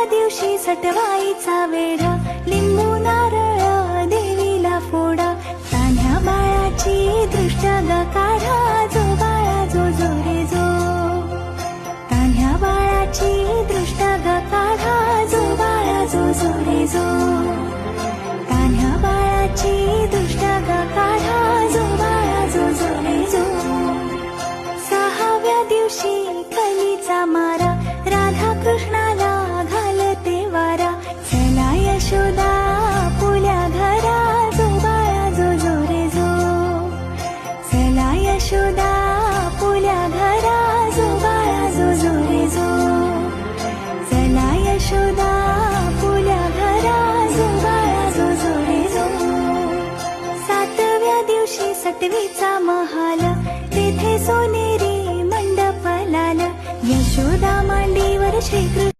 दिवशी सटवाईचा वेढा, लिंबू नारळ देवीला फोडा, तान्ह्या बाळाची दृष्ट ग काढा, जो बाळा जो जो रे जो, तान्ह्या बाळाची दृष्ट ग काढा, जो बाळा जो जो रे जो, तान्ह्या बाळाची दृष्ट ग काढा, जो बाळा जो जो रे जो. सहाव्या दिवशी कलीचा मारा, राधा कृष्णाला घालते वारा, चला यशोदा पुल्या घरा, जो बाळा जो जो रे जो, चला यशोदा पुल्या घरा, जो बाळा जो जो रे जो, चला यशोदा पुल्या घरा, जो बाळा जो जो रे जो. सातव्या दिवशी सटवीचा महाल, तेथे सोनेरी मंडप लाल, यशोदा मांडीवर श्रीकृष्ण